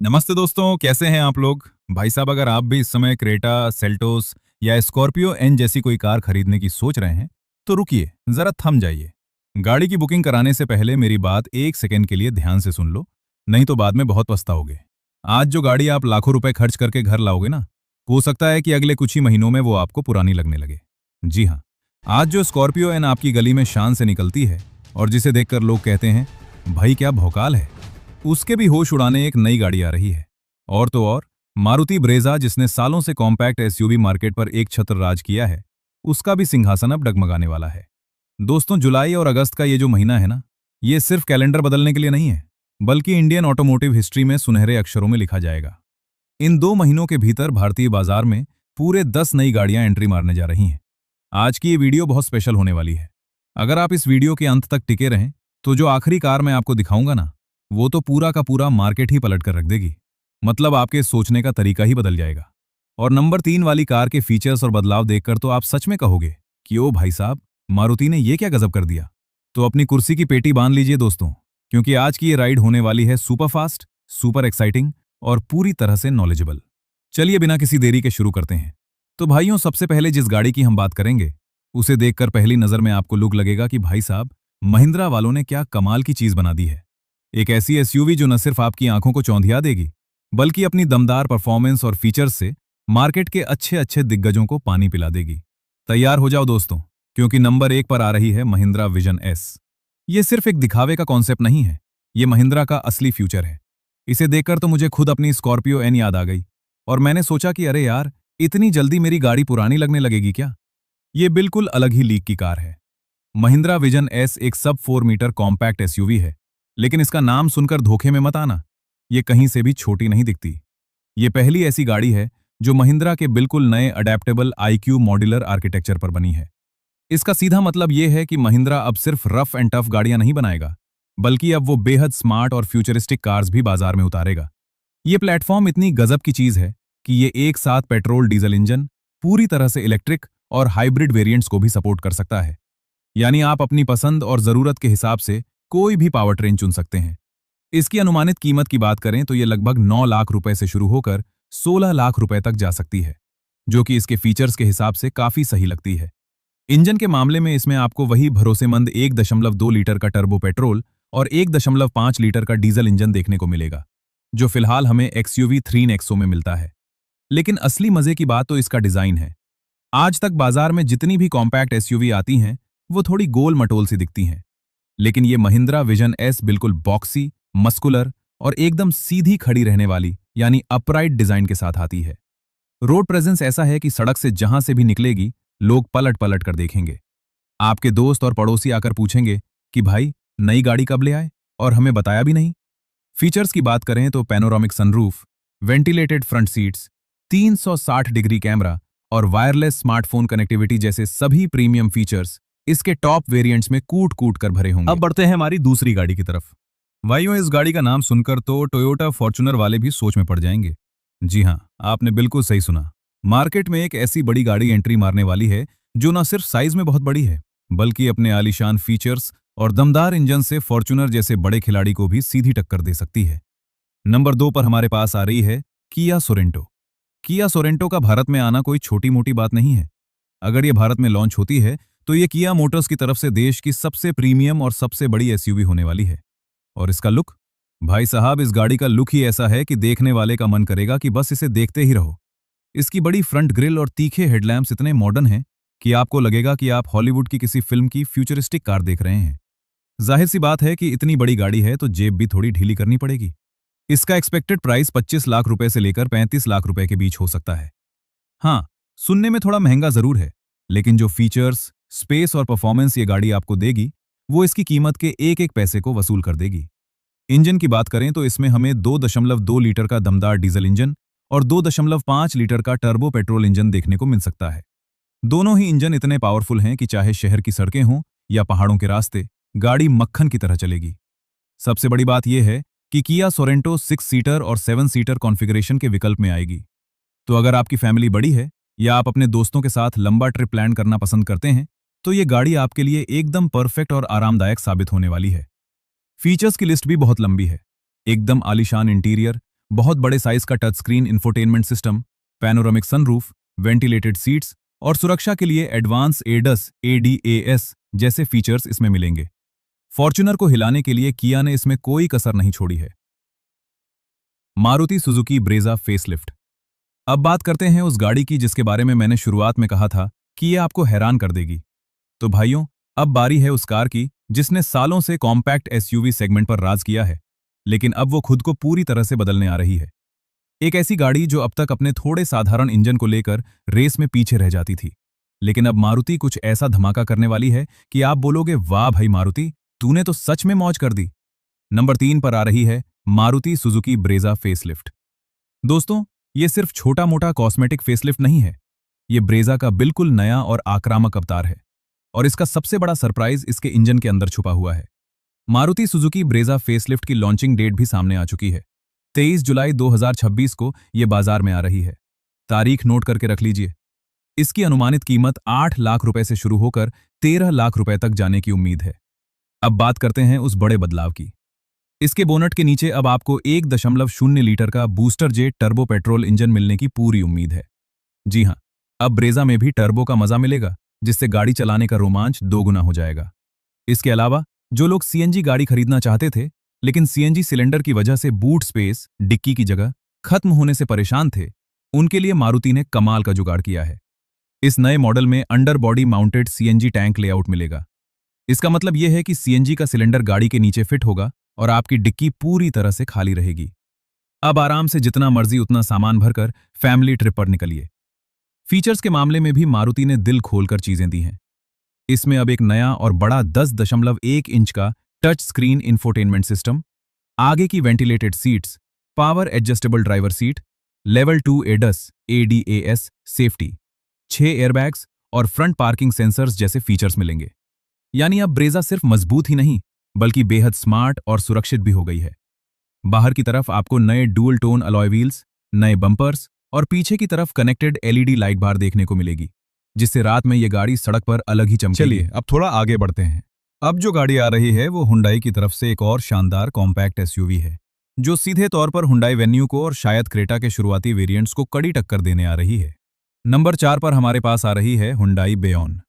नमस्ते दोस्तों, कैसे हैं आप लोग? भाई साहब, अगर आप भी इस समय क्रेटा, सेल्टोस या स्कॉर्पियो एन जैसी कोई कार खरीदने की सोच रहे हैं, तो रुकिए, जरा थम जाइए। गाड़ी की बुकिंग कराने से पहले मेरी बात एक सेकंड के लिए ध्यान से सुन लो, नहीं तो बाद में बहुत पछताओगे। आज जो गाड़ी आप लाखों रुपए खर्च करके घर लाओगे ना, हो सकता है कि अगले कुछ ही महीनों में वो आपको पुरानी लगने लगे। जी हाँ, आज जो स्कॉर्पियो एन आपकी गली में शान से निकलती है और जिसे देखकर लोग कहते हैं, भाई क्या भौकाल है, उसके भी होश उड़ाने एक नई गाड़ी आ रही है। और तो और, मारुति ब्रेजा, जिसने सालों से कॉम्पैक्ट एसयूवी मार्केट पर एक छत्र राज किया है, उसका भी सिंहासन अब डगमगाने वाला है। दोस्तों, जुलाई और अगस्त का ये जो महीना है ना, ये सिर्फ कैलेंडर बदलने के लिए नहीं है, बल्कि इंडियन ऑटोमोटिव हिस्ट्री में सुनहरे अक्षरों में लिखा जाएगा। इन 2 महीनों के भीतर भारतीय बाजार में पूरे 10 नई गाड़ियां एंट्री मारने जा रही हैं। आज की ये वीडियो बहुत स्पेशल होने वाली है। अगर आप इस वीडियो के अंत तक टिके रहें, तो जो आखिरी कार मैं आपको दिखाऊंगा ना, वो तो पूरा का पूरा मार्केट ही पलट कर रख देगी। मतलब आपके सोचने का तरीका ही बदल जाएगा। और नंबर 3 वाली कार के फीचर्स और बदलाव देखकर तो आप सच में कहोगे कि ओ भाई साहब, मारुति ने ये क्या गजब कर दिया। तो अपनी कुर्सी की पेटी बांध लीजिए दोस्तों, क्योंकि आज की ये राइड होने वाली है सुपर फास्ट, सुपर एक्साइटिंग और पूरी तरह से नॉलेजेबल। चलिए बिना किसी देरी के शुरू करते हैं। तो भाइयों, सबसे पहले जिस गाड़ी की हम बात करेंगे, उसे देखकर पहली नजर में आपको लुक लगेगा कि भाई साहब, महिंद्रा वालों ने क्या कमाल की चीज बना दी है। एक ऐसी एसयूवी जो न सिर्फ आपकी आंखों को चौंधिया देगी, बल्कि अपनी दमदार परफॉर्मेंस और फीचर्स से मार्केट के अच्छे अच्छे दिग्गजों को पानी पिला देगी। तैयार हो जाओ दोस्तों, क्योंकि नंबर 1 पर आ रही है महिंद्रा विजन एस। ये सिर्फ एक दिखावे का कॉन्सेप्ट नहीं है, ये महिंद्रा का असली फ्यूचर है। इसे देखकर तो मुझे खुद अपनी स्कॉर्पियो एन याद आ गई, और मैंने सोचा कि अरे यार, इतनी जल्दी मेरी गाड़ी पुरानी लगने लगेगी क्या। ये बिल्कुल अलग ही लीग की कार है। महिंद्रा विजन एस एक सब 4 मीटर कॉम्पैक्ट एसयूवी है, लेकिन इसका नाम सुनकर धोखे में मत आना, ये कहीं से भी छोटी नहीं दिखती। ये पहली ऐसी गाड़ी है जो महिंद्रा के बिल्कुल नए अडेप्टेबल आईक्यू मॉड्यूलर आर्किटेक्चर पर बनी है। इसका सीधा मतलब ये है कि महिंद्रा अब सिर्फ रफ एंड टफ गाड़ियां नहीं बनाएगा, बल्कि अब वो बेहद स्मार्ट और फ्यूचरिस्टिक कार्स भी बाजार में उतारेगा। ये प्लेटफॉर्म इतनी गजब की चीज है कि ये एक साथ पेट्रोल डीजल इंजन, पूरी तरह से इलेक्ट्रिक और हाइब्रिड वेरिएंट्स को भी सपोर्ट कर सकता है। यानी आप अपनी पसंद और जरूरत के हिसाब से कोई भी पावर ट्रेन चुन सकते हैं। इसकी अनुमानित कीमत की बात करें तो ये लगभग 9 लाख रुपए से शुरू होकर 16 लाख रुपए तक जा सकती है, जो कि इसके फीचर्स के हिसाब से काफी सही लगती है। इंजन के मामले में इसमें आपको वही भरोसेमंद 1.2 लीटर का टर्बो पेट्रोल और 1.5 लीटर का डीजल इंजन देखने को मिलेगा, जो फिलहाल हमें एक्सयूवी 3 नेक्सो में मिलता है। लेकिन असली मजे की बात तो इसका डिजाइन है। आज तक बाजार में जितनी भी कॉम्पैक्ट एसयूवी आती हैं, वो थोड़ी गोल मटोल सी दिखती हैं, लेकिन ये महिंद्रा विजन एस बिल्कुल बॉक्सी, मस्कुलर और एकदम सीधी खड़ी रहने वाली, यानी अपराइट डिजाइन के साथ आती है। रोड प्रेजेंस ऐसा है कि सड़क से जहां से भी निकलेगी, लोग पलट पलट कर देखेंगे। आपके दोस्त और पड़ोसी आकर पूछेंगे कि भाई, नई गाड़ी कब ले आए और हमें बताया भी नहीं। फीचर्स की बात करें तो panoramic sunroof, ventilated front seats, 360 degree camera और वायरलेस स्मार्टफोन कनेक्टिविटी जैसे सभी प्रीमियम फीचर्स इसके टॉप वेरिएंट्स में कूट कूट कर भरे होंगे। अब बढ़ते हैं हमारी दूसरी गाड़ी की तरफ। भाइयों, इस गाड़ी का नाम सुनकर तो टोयोटा फॉर्च्यूनर वाले भी सोच में पड़ जाएंगे। जी हाँ, आपने बिल्कुल सही सुना। मार्केट में एक ऐसी बड़ी गाड़ी एंट्री मारने वाली है जो न सिर्फ साइज में बहुत बड़ी है, बल्कि अपने आलीशान फीचर्स और दमदार इंजन से फॉर्च्यूनर जैसे बड़े खिलाड़ी को भी सीधी टक्कर दे सकती है। नंबर 2 पर हमारे पास आ रही है किया सोरेंटो। किया सोरेंटो का भारत में आना कोई छोटी मोटी बात नहीं है। अगर ये भारत में लॉन्च होती है, तो ये किया मोटर्स की तरफ से देश की सबसे प्रीमियम और सबसे बड़ी एसयूवी होने वाली है। और इसका लुक, भाई साहब, इस गाड़ी का लुक ही ऐसा है कि देखने वाले का मन करेगा कि बस इसे देखते ही रहो। इसकी बड़ी फ्रंट ग्रिल और तीखे हेडलैम्प्स इतने मॉडर्न हैं कि आपको लगेगा कि आप हॉलीवुड की किसी फिल्म की फ्यूचरिस्टिक कार देख रहे हैं। जाहिर सी बात है कि इतनी बड़ी गाड़ी है तो जेब भी थोड़ी ढीली करनी पड़ेगी। इसका एक्सपेक्टेड प्राइस 25 लाख रुपए से लेकर 35 लाख रुपए के बीच हो सकता है। हाँ, सुनने में थोड़ा महंगा जरूर है, लेकिन जो फीचर्स, स्पेस और परफॉर्मेंस ये गाड़ी आपको देगी, वो इसकी कीमत के एक एक पैसे को वसूल कर देगी। इंजन की बात करें तो इसमें हमें 2.2 लीटर का दमदार डीजल इंजन और 2.5 लीटर का टर्बो पेट्रोल इंजन देखने को मिल सकता है। दोनों ही इंजन इतने पावरफुल हैं कि चाहे शहर की सड़कें हों या पहाड़ों के रास्ते, गाड़ी मक्खन की तरह चलेगी। सबसे बड़ी बात यह है कि किया सोरेंटो 6 सीटर और 7 सीटर कॉन्फ़िगरेशन के विकल्प में आएगी। तो अगर आपकी फैमिली बड़ी है या आप अपने दोस्तों के साथ लंबा ट्रिप प्लान करना पसंद करते हैं, तो ये गाड़ी आपके लिए एकदम परफेक्ट और आरामदायक साबित होने वाली है। फीचर्स की लिस्ट भी बहुत लंबी है। एकदम आलीशान इंटीरियर, बहुत बड़े साइज का touch screen infotainment system, panoramic sunroof, ventilated seats और सुरक्षा के लिए एडवांस एडस एडीएएस जैसे फीचर्स इसमें मिलेंगे। फॉर्च्यूनर को हिलाने के लिए किया ने इसमें कोई कसर नहीं छोड़ी है। Maruti Suzuki Brezza facelift. अब बात करते हैं उस गाड़ी की जिसके बारे में मैंने शुरुआत में कहा था कि यह आपको हैरान कर देगी। तो भाइयों, अब बारी है उस कार की जिसने सालों से कॉम्पैक्ट एसयूवी सेगमेंट पर राज किया है, लेकिन अब वो खुद को पूरी तरह से बदलने आ रही है। एक ऐसी गाड़ी जो अब तक अपने थोड़े साधारण इंजन को लेकर रेस में पीछे रह जाती थी, लेकिन अब मारुति कुछ ऐसा धमाका करने वाली है कि आप बोलोगे, वाह भाई मारुति, तूने तो सच में मौज कर दी। नंबर 3 पर आ रही है मारुति सुजुकी ब्रेजा फेसलिफ्ट। दोस्तों, ये सिर्फ छोटा मोटा कॉस्मेटिक फेसलिफ्ट नहीं है, ये ब्रेजा का बिल्कुल नया और आक्रामक अवतार है। और इसका सबसे बड़ा सरप्राइज इसके इंजन के अंदर छुपा हुआ है। मारुति सुजुकी ब्रेजा फेसलिफ्ट की लॉन्चिंग डेट भी सामने आ चुकी है। 23 जुलाई 2026 को यह बाजार में आ रही है। तारीख नोट करके रख लीजिए। इसकी अनुमानित कीमत 8 लाख रुपए से शुरू होकर 13 लाख रुपए तक जाने की उम्मीद है। अब बात करते हैं उस बड़े बदलाव की। इसके बोनट के नीचे अब आपको 1.0 लीटर का booster jet turbo petrol engine मिलने की पूरी उम्मीद है। जी हां, अब ब्रेजा में भी टर्बो का मजा मिलेगा, जिससे गाड़ी चलाने का रोमांच दोगुना हो जाएगा। इसके अलावा जो लोग सीएनजी गाड़ी खरीदना चाहते थे, लेकिन सीएनजी सिलेंडर की वजह से बूट स्पेस, डिक्की की जगह खत्म होने से परेशान थे, उनके लिए मारुति ने कमाल का जुगाड़ किया है। इस नए मॉडल में under body mounted CNG tank layout मिलेगा। इसका मतलब यह है कि सीएनजी का सिलेंडर गाड़ी के नीचे फिट होगा और आपकी डिक्की पूरी तरह से खाली रहेगी। अब आराम से जितना मर्जी उतना सामान भरकर फैमिली ट्रिप पर निकलिए। फीचर्स के मामले में भी मारुति ने दिल खोलकर चीजें दी हैं। इसमें अब एक नया और बड़ा 10.1 इंच का टच स्क्रीन इंफोटेनमेंट सिस्टम, आगे की ventilated seats, power adjustable driver seat, level 2 AIDS ADAS safety, 6 airbags और फ्रंट पार्किंग सेंसर्स जैसे फीचर्स मिलेंगे। यानी अब ब्रेजा सिर्फ मजबूत ही नहीं, बल्कि बेहद स्मार्ट और सुरक्षित भी हो गई है। बाहर की तरफ आपको नए डुअल टोन अलॉय व्हील्स, नए बम्पर्स और पीछे की तरफ कनेक्टेड एलईडी लाइट बार देखने को मिलेगी, जिससे रात में ये गाड़ी सड़क पर अलग ही चमकेगी। चलिए अब थोड़ा आगे बढ़ते हैं। अब जो गाड़ी आ रही है वो हुंडई की तरफ से एक और शानदार कॉम्पैक्ट एसयूवी है, जो सीधे तौर पर हुंडई वेन्यू को और शायद क्रेटा के शुरुआती वेरिएंट्स को कड़ी टक्कर देने आ रही है। नंबर 4 पर हमारे पास आ रही है हुंडई बेयॉन।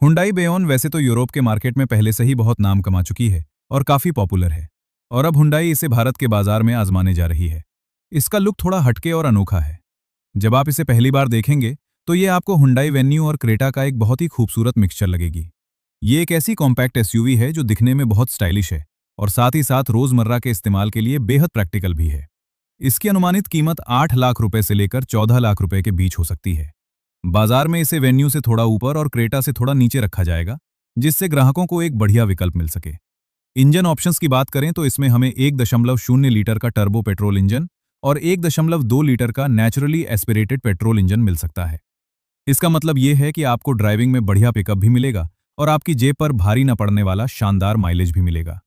हुंडई बेयॉन वैसे तो यूरोप के मार्केट में पहले से ही बहुत नाम कमा चुकी है और काफी पॉपुलर है, और अब हुंडई इसे भारत के बाजार में आजमाने जा रही है। इसका लुक थोड़ा हटके और अनोखा है। जब आप इसे पहली बार देखेंगे तो ये आपको हुंडई वेन्यू और क्रेटा का एक बहुत ही खूबसूरत मिक्सचर लगेगी। ये एक ऐसी कॉम्पैक्ट एसयूवी है जो दिखने में बहुत स्टाइलिश है और साथ ही साथ रोजमर्रा के इस्तेमाल के लिए बेहद प्रैक्टिकल भी है। इसकी अनुमानित कीमत 8 लाख रुपए से लेकर 14 लाख रुपए के बीच हो सकती है। बाजार में इसे वेन्यू से थोड़ा ऊपर और क्रेटा से थोड़ा नीचे रखा जाएगा, जिससे ग्राहकों को एक बढ़िया विकल्प मिल सके। इंजन ऑप्शंस की बात करें तो इसमें हमें 1.0 लीटर का टर्बो पेट्रोल इंजन और 1.2 लीटर का नेचुरली एस्पिरेटेड पेट्रोल इंजन मिल सकता है। इसका मतलब यह है कि आपको ड्राइविंग में बढ़िया पिकअप भी मिलेगा और आपकी जेब पर भारी न पड़ने वाला शानदार माइलेज भी मिलेगा।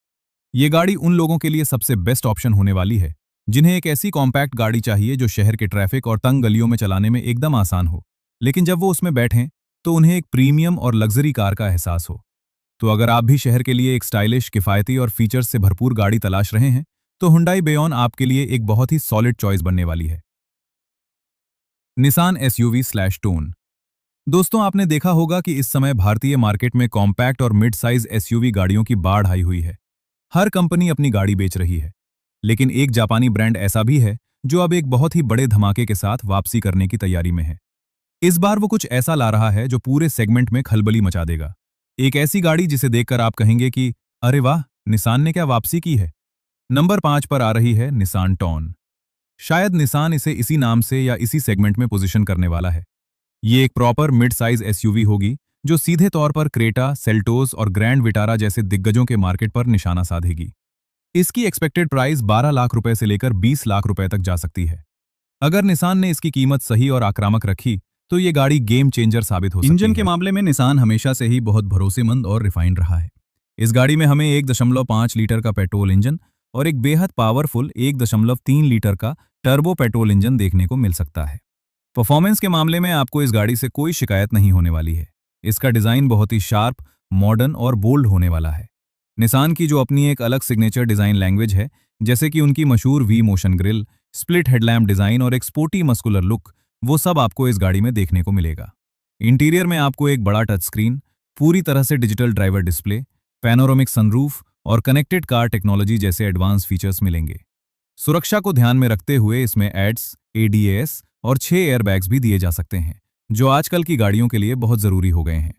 ये गाड़ी उन लोगों के लिए सबसे बेस्ट ऑप्शन होने वाली है जिन्हें एक ऐसी कॉम्पैक्ट गाड़ी चाहिए जो शहर के ट्रैफिक और तंग गलियों में चलाने में एकदम आसान हो, लेकिन जब वो उसमें बैठें तो उन्हें एक प्रीमियम और लग्जरी कार का एहसास हो। तो अगर आप भी शहर के लिए एक स्टाइलिश, किफायती और फीचर्स से भरपूर गाड़ी तलाश रहे हैं तो हुंडई बेयॉन आपके लिए एक बहुत ही सॉलिड चॉइस बनने वाली है। निसान एसयूवी/टोन। दोस्तों, आपने देखा होगा कि इस समय भारतीय मार्केट में कॉम्पैक्ट और मिड साइज एसयूवी गाड़ियों की बाढ़ आई हुई है। हर कंपनी अपनी गाड़ी बेच रही है, लेकिन एक जापानी ब्रांड ऐसा भी है जो अब एक बहुत ही बड़े धमाके के साथ वापसी करने की तैयारी में है। इस बार वो कुछ ऐसा ला रहा है जो पूरे सेगमेंट में खलबली मचा देगा। एक ऐसी गाड़ी जिसे देखकर आप कहेंगे कि अरे वाह, निसान ने क्या वापसी की है। नंबर 5 पर आ रही है निसान टॉन। शायद निसान इसे इसी नाम से या इसी सेगमेंट में पोजीशन करने वाला है। ये एक प्रॉपर मिड साइज एसयूवी होगी जो सीधे तौर पर क्रेटा, सेल्टोस और ग्रैंड विटारा जैसे दिग्गजों के मार्केट पर निशाना साधेगी। इसकी एक्सपेक्टेड प्राइस 12 लाख रुपए से लेकर 20 लाख रुपए तक जा सकती है। अगर निसान ने इसकी कीमत सही और आक्रामक रखी तो ये गाड़ी गेम चेंजर साबित हो सकती है। इंजन के मामले में निसान हमेशा से ही बहुत भरोसेमंद और रिफाइंड रहा है। इस गाड़ी में हमें 1.5 लीटर का पेट्रोल इंजन और एक बेहद पावरफुल 1.3 लीटर का टर्बो पेट्रोल इंजन देखने को मिल सकता है। परफॉर्मेंस के मामले में आपको इस गाड़ी से कोई शिकायत नहीं होने वाली है। इसका डिजाइन बहुत ही शार्प, मॉडर्न और बोल्ड होने वाला है। निसान की जो अपनी एक अलग सिग्नेचर डिजाइन लैंग्वेज है, जैसे कि उनकी मशहूर V motion grill split headlamp design और एक स्पोर्टी मस्कुलर लुक, वो सब आपको इस गाड़ी में देखने को मिलेगा। इंटीरियर में आपको एक बड़ा टच स्क्रीन, पूरी तरह से digital driver display, panoramic sunroof और कनेक्टेड कार टेक्नोलॉजी जैसे एडवांस फीचर्स मिलेंगे। सुरक्षा को ध्यान में रखते हुए इसमें एड्स, एडीएस और 6 एयरबैग्स भी दिए जा सकते हैं, जो आजकल की गाड़ियों के लिए बहुत जरूरी हो गए हैं।